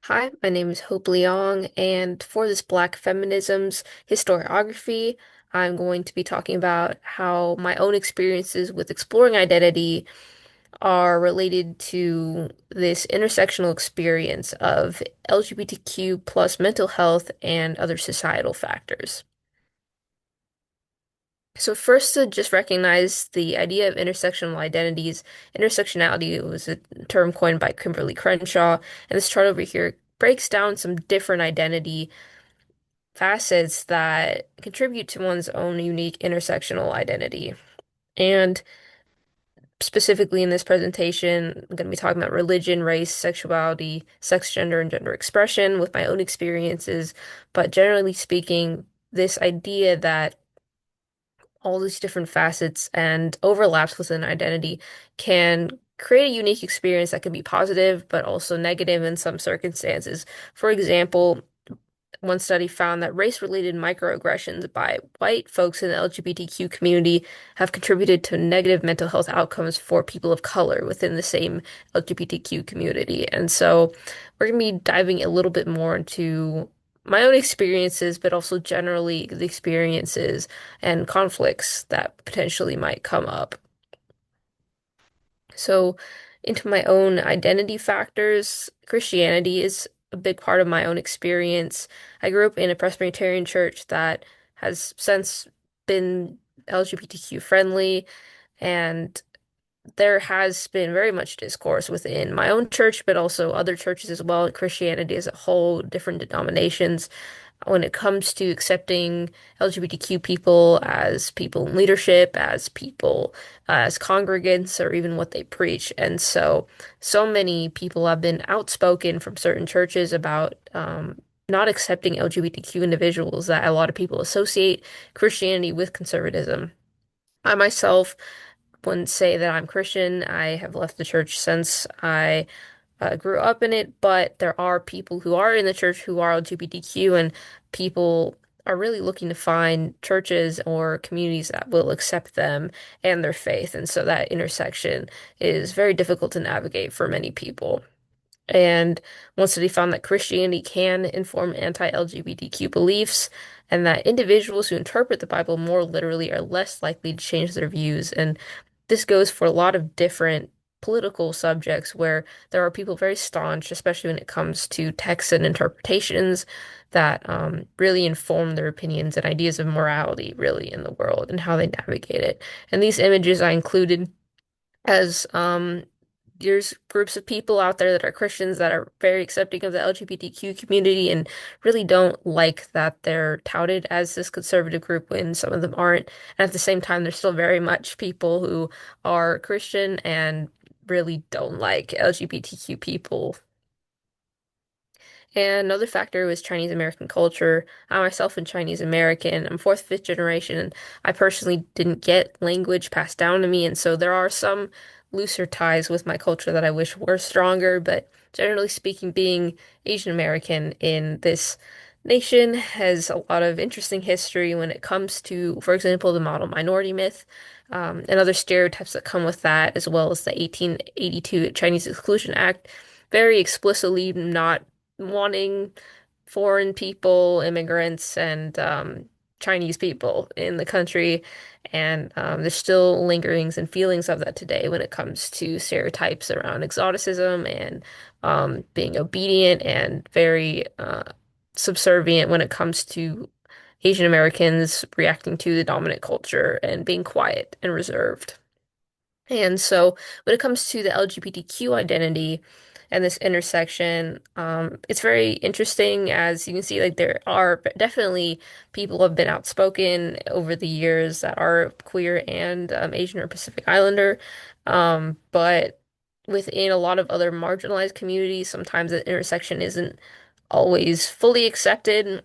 Hi, my name is Hope Leong, and for this Black Feminisms historiography, I'm going to be talking about how my own experiences with exploring identity are related to this intersectional experience of LGBTQ plus mental health and other societal factors. So first, to just recognize the idea of intersectional identities. Intersectionality was a term coined by Kimberly Crenshaw, and this chart over here breaks down some different identity facets that contribute to one's own unique intersectional identity. And specifically in this presentation, I'm going to be talking about religion, race, sexuality, sex, gender, and gender expression with my own experiences. But generally speaking, this idea that all these different facets and overlaps within identity can create a unique experience that can be positive, but also negative in some circumstances. For example, one study found that race-related microaggressions by white folks in the LGBTQ community have contributed to negative mental health outcomes for people of color within the same LGBTQ community. And so we're going to be diving a little bit more into my own experiences, but also generally the experiences and conflicts that potentially might come up. So, into my own identity factors, Christianity is a big part of my own experience. I grew up in a Presbyterian church that has since been LGBTQ friendly, and there has been very much discourse within my own church, but also other churches as well, Christianity as a whole, different denominations when it comes to accepting LGBTQ people as people in leadership, as people, as congregants, or even what they preach. And so, so many people have been outspoken from certain churches about not accepting LGBTQ individuals that a lot of people associate Christianity with conservatism. I myself wouldn't say that I'm Christian. I have left the church since I grew up in it, but there are people who are in the church who are LGBTQ, and people are really looking to find churches or communities that will accept them and their faith. And so that intersection is very difficult to navigate for many people. And one study found that Christianity can inform anti-LGBTQ beliefs, and that individuals who interpret the Bible more literally are less likely to change their views. And this goes for a lot of different political subjects where there are people very staunch, especially when it comes to texts and interpretations that really inform their opinions and ideas of morality, really, in the world and how they navigate it. And these images I included as there's groups of people out there that are Christians that are very accepting of the LGBTQ community and really don't like that they're touted as this conservative group when some of them aren't. And at the same time, there's still very much people who are Christian and really don't like LGBTQ people. And another factor was Chinese American culture. I myself am Chinese American. I'm fourth, fifth generation, and I personally didn't get language passed down to me. And so there are some looser ties with my culture that I wish were stronger. But generally speaking, being Asian American in this nation has a lot of interesting history when it comes to, for example, the model minority myth, and other stereotypes that come with that, as well as the 1882 Chinese Exclusion Act, very explicitly not wanting foreign people, immigrants, and Chinese people in the country. And there's still lingerings and feelings of that today when it comes to stereotypes around exoticism and being obedient and very subservient when it comes to Asian Americans reacting to the dominant culture and being quiet and reserved. And so when it comes to the LGBTQ identity and this intersection, it's very interesting as you can see, like there are definitely people who have been outspoken over the years that are queer and Asian or Pacific Islander. But within a lot of other marginalized communities, sometimes the intersection isn't always fully accepted.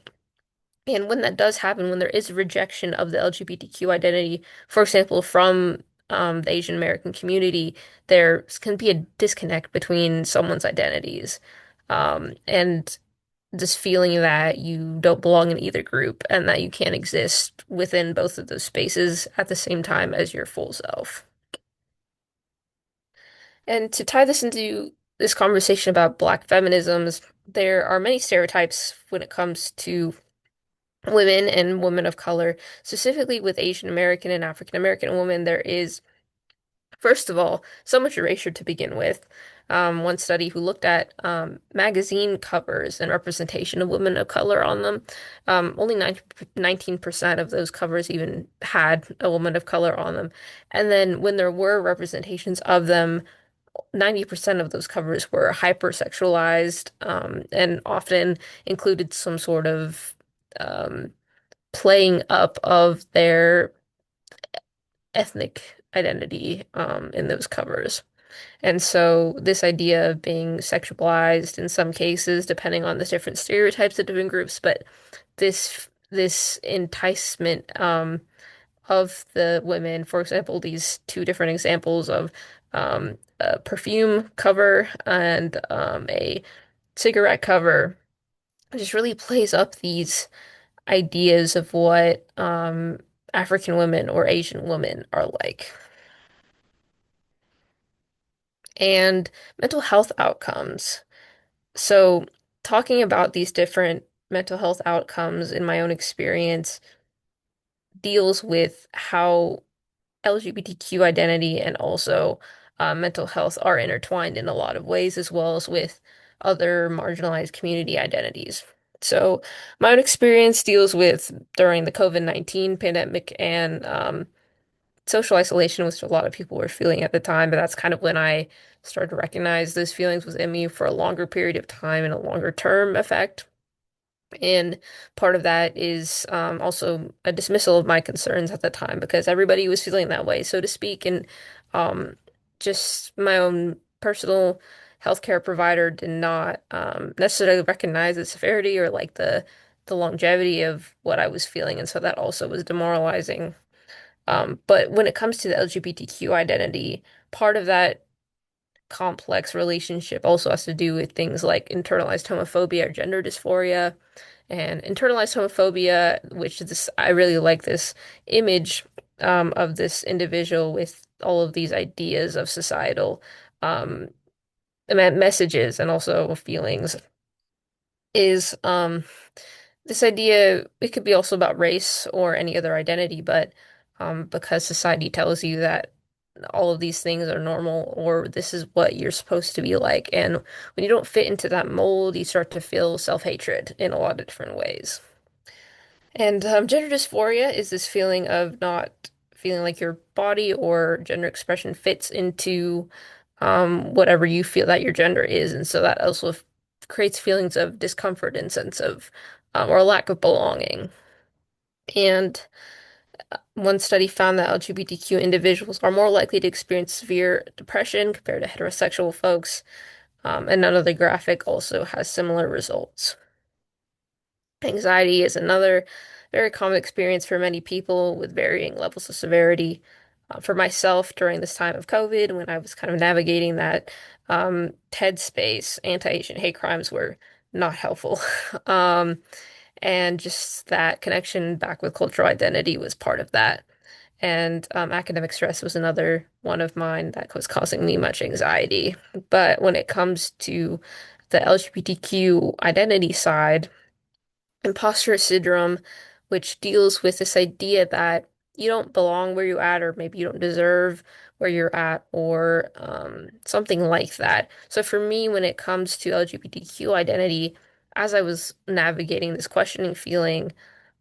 And when that does happen, when there is a rejection of the LGBTQ identity, for example, from the Asian American community, there can be a disconnect between someone's identities, and this feeling that you don't belong in either group and that you can't exist within both of those spaces at the same time as your full self. And to tie this into this conversation about Black feminisms, there are many stereotypes when it comes to women and women of color, specifically with Asian American and African American women. There is, first of all, so much erasure to begin with. One study who looked at magazine covers and representation of women of color on them, only 19% of those covers even had a woman of color on them. And then when there were representations of them, 90% of those covers were hypersexualized, and often included some sort of um, playing up of their ethnic identity in those covers. And so this idea of being sexualized in some cases, depending on the different stereotypes of different groups, but this enticement of the women, for example, these two different examples of a perfume cover and a cigarette cover just really plays up these ideas of what African women or Asian women are like. And mental health outcomes. So, talking about these different mental health outcomes in my own experience deals with how LGBTQ identity and also mental health are intertwined in a lot of ways, as well as with other marginalized community identities. So, my own experience deals with during the COVID-19 pandemic and social isolation, which a lot of people were feeling at the time, but that's kind of when I started to recognize those feelings within me for a longer period of time and a longer term effect. And part of that is also a dismissal of my concerns at the time because everybody was feeling that way, so to speak. And um, just my own personal healthcare provider did not necessarily recognize the severity or like the longevity of what I was feeling. And so that also was demoralizing. But when it comes to the LGBTQ identity, part of that complex relationship also has to do with things like internalized homophobia or gender dysphoria. And internalized homophobia, which is, I really like this image of this individual with all of these ideas of societal um, messages and also feelings, is this idea, it could be also about race or any other identity, but because society tells you that all of these things are normal or this is what you're supposed to be like. And when you don't fit into that mold, you start to feel self-hatred in a lot of different ways. And gender dysphoria is this feeling of not feeling like your body or gender expression fits into whatever you feel that your gender is. And so that also creates feelings of discomfort and sense of or a lack of belonging. And one study found that LGBTQ individuals are more likely to experience severe depression compared to heterosexual folks. And another graphic also has similar results. Anxiety is another very common experience for many people with varying levels of severity. For myself, during this time of COVID, when I was kind of navigating that TED space, anti-Asian hate crimes were not helpful. Um, and just that connection back with cultural identity was part of that. And academic stress was another one of mine that was causing me much anxiety. But when it comes to the LGBTQ identity side, imposter syndrome, which deals with this idea that you don't belong where you're at, or maybe you don't deserve where you're at, or something like that. So for me, when it comes to LGBTQ identity, as I was navigating this questioning feeling,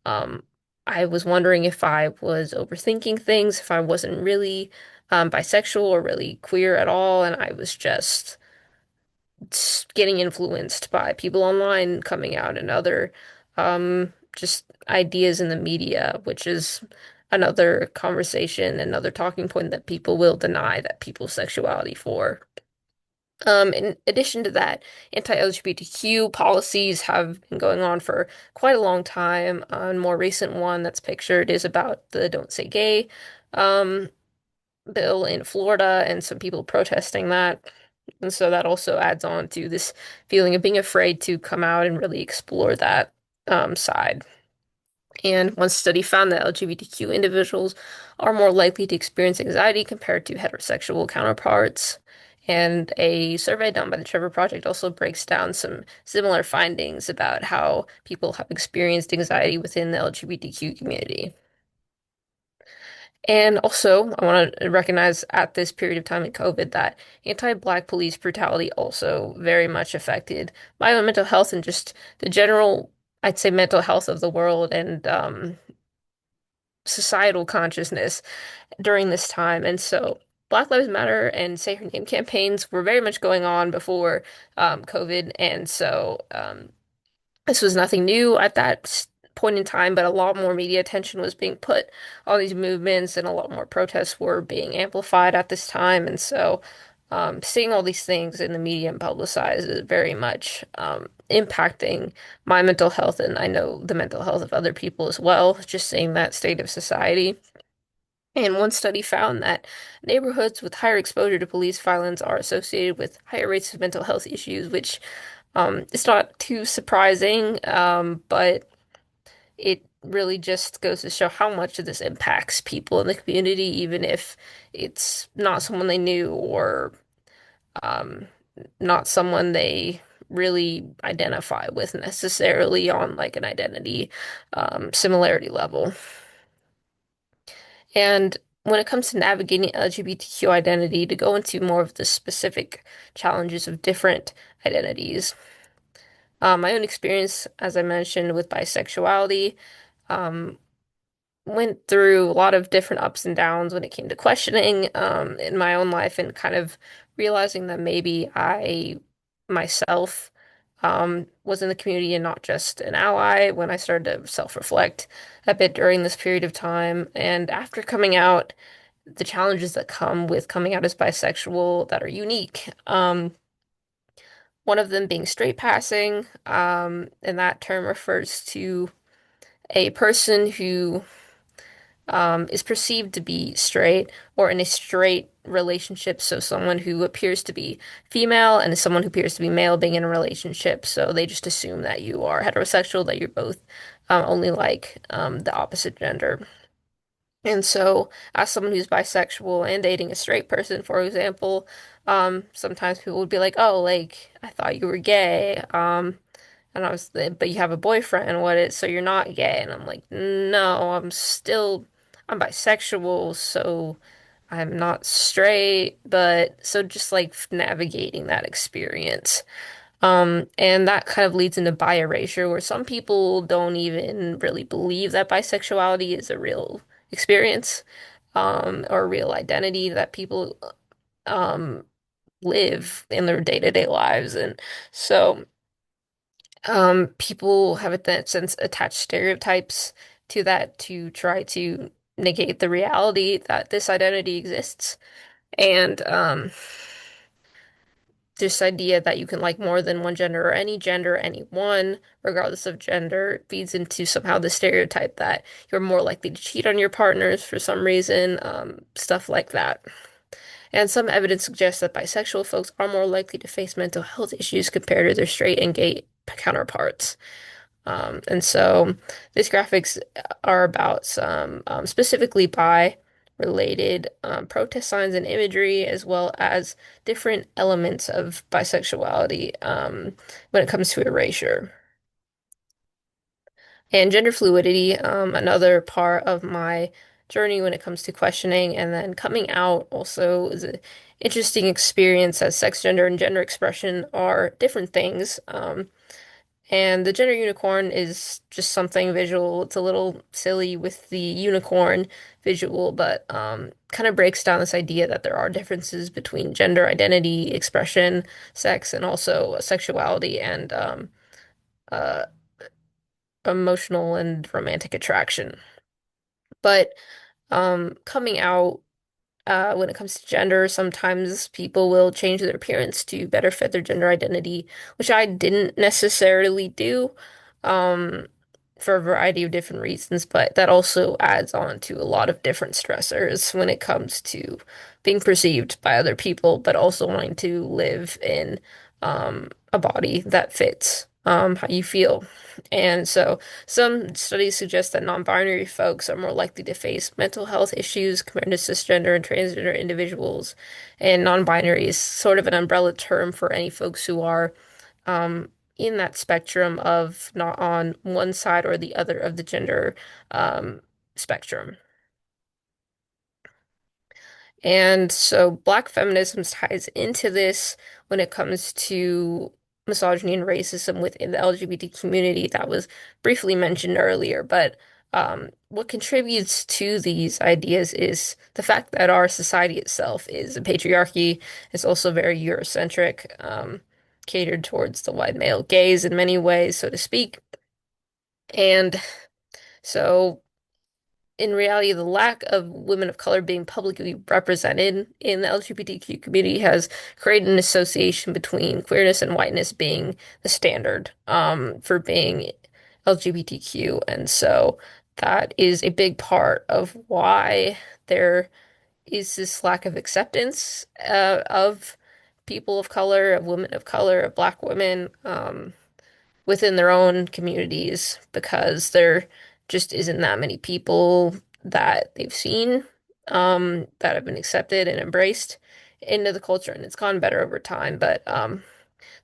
um, I was wondering if I was overthinking things, if I wasn't really bisexual or really queer at all, and I was just getting influenced by people online coming out and other just ideas in the media, which is another conversation, another talking point that people will deny that people's sexuality for. In addition to that, anti-LGBTQ policies have been going on for quite a long time. A more recent one that's pictured is about the Don't Say Gay um, bill in Florida and some people protesting that. And so that also adds on to this feeling of being afraid to come out and really explore that side. And one study found that LGBTQ individuals are more likely to experience anxiety compared to heterosexual counterparts. And a survey done by the Trevor Project also breaks down some similar findings about how people have experienced anxiety within the LGBTQ community. And also, I want to recognize at this period of time in COVID that anti-Black police brutality also very much affected my own mental health and just the general, I'd say, mental health of the world and societal consciousness during this time. And so, Black Lives Matter and Say Her Name campaigns were very much going on before COVID. And so, this was nothing new at that point in time, but a lot more media attention was being put on these movements, and a lot more protests were being amplified at this time. And so, seeing all these things in the media and publicized is very much impacting my mental health, and I know the mental health of other people as well, just seeing that state of society. And one study found that neighborhoods with higher exposure to police violence are associated with higher rates of mental health issues, which it's not too surprising, but it really just goes to show how much of this impacts people in the community, even if it's not someone they knew or um, not someone they really identify with necessarily on like an identity similarity level. And when it comes to navigating LGBTQ identity, to go into more of the specific challenges of different identities. My own experience, as I mentioned, with bisexuality, um, went through a lot of different ups and downs when it came to questioning in my own life and kind of realizing that maybe I myself was in the community and not just an ally when I started to self-reflect a bit during this period of time. And after coming out, the challenges that come with coming out as bisexual that are unique. One of them being straight passing, and that term refers to a person who is perceived to be straight or in a straight relationship. So someone who appears to be female and someone who appears to be male being in a relationship. So they just assume that you are heterosexual, that you're both only like the opposite gender. And so, as someone who's bisexual and dating a straight person, for example, sometimes people would be like, "Oh, like I thought you were gay." And I was, but you have a boyfriend, what is, so you're not gay? And I'm like, no, I'm bisexual, so I'm not straight, but so just like navigating that experience. And that kind of leads into bi erasure, where some people don't even really believe that bisexuality is a real experience, or a real identity that people, um, live in their day-to-day lives. And so, people have in that sense attached stereotypes to that to try to negate the reality that this identity exists. And this idea that you can like more than one gender, any one, regardless of gender, feeds into somehow the stereotype that you're more likely to cheat on your partners for some reason, stuff like that. And some evidence suggests that bisexual folks are more likely to face mental health issues compared to their straight and gay counterparts. And so these graphics are about some specifically bi related protest signs and imagery, as well as different elements of bisexuality when it comes to erasure. And gender fluidity, another part of my journey when it comes to questioning and then coming out also is an interesting experience as sex, gender, and gender expression are different things. And the gender unicorn is just something visual. It's a little silly with the unicorn visual, but kind of breaks down this idea that there are differences between gender identity, expression, sex, and also sexuality and uh, emotional and romantic attraction. But coming out when it comes to gender, sometimes people will change their appearance to better fit their gender identity, which I didn't necessarily do, um, for a variety of different reasons, but that also adds on to a lot of different stressors when it comes to being perceived by other people, but also wanting to live in a body that fits how you feel. And so some studies suggest that non-binary folks are more likely to face mental health issues compared to cisgender and transgender individuals. And non-binary is sort of an umbrella term for any folks who are in that spectrum of not on one side or the other of the gender spectrum. And so black feminism ties into this when it comes to misogyny and racism within the LGBT community that was briefly mentioned earlier. But what contributes to these ideas is the fact that our society itself is a patriarchy. It's also very Eurocentric, catered towards the white male gaze in many ways, so to speak. And so in reality, the lack of women of color being publicly represented in the LGBTQ community has created an association between queerness and whiteness being the standard for being LGBTQ. And so that is a big part of why there is this lack of acceptance of people of color, of women of color, of black women. Within their own communities because there just isn't that many people that they've seen that have been accepted and embraced into the culture, and it's gone better over time. But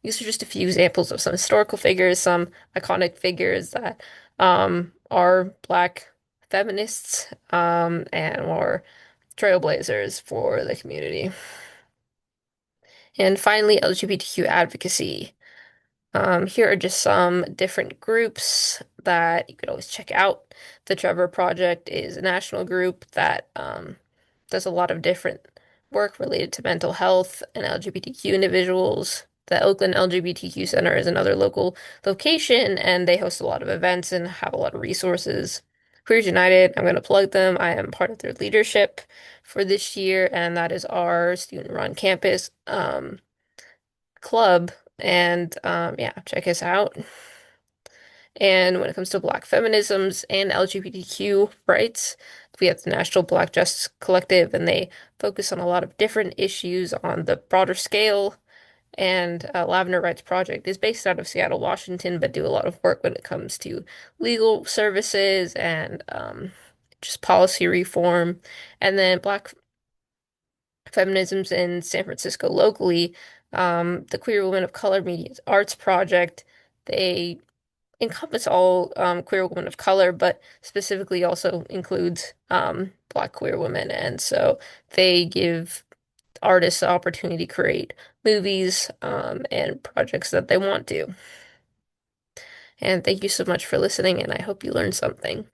these are just a few examples of some historical figures, some iconic figures that are Black feminists and or trailblazers for the community. And finally, LGBTQ advocacy. Here are just some different groups that you could always check out. The Trevor Project is a national group that does a lot of different work related to mental health and LGBTQ individuals. The Oakland LGBTQ Center is another local location, and they host a lot of events and have a lot of resources. Queers United, I'm going to plug them. I am part of their leadership for this year, and that is our student-run campus club. And yeah, check us out. And when it comes to Black feminisms and LGBTQ rights, we have the National Black Justice Collective, and they focus on a lot of different issues on the broader scale. And Lavender Rights Project is based out of Seattle, Washington, but do a lot of work when it comes to legal services and just policy reform. And then Black feminisms in San Francisco locally, the Queer Women of Color Media Arts Project, they encompass all queer women of color, but specifically also includes Black queer women. And so they give artists the opportunity to create movies and projects that they want to. And thank you so much for listening, and I hope you learned something.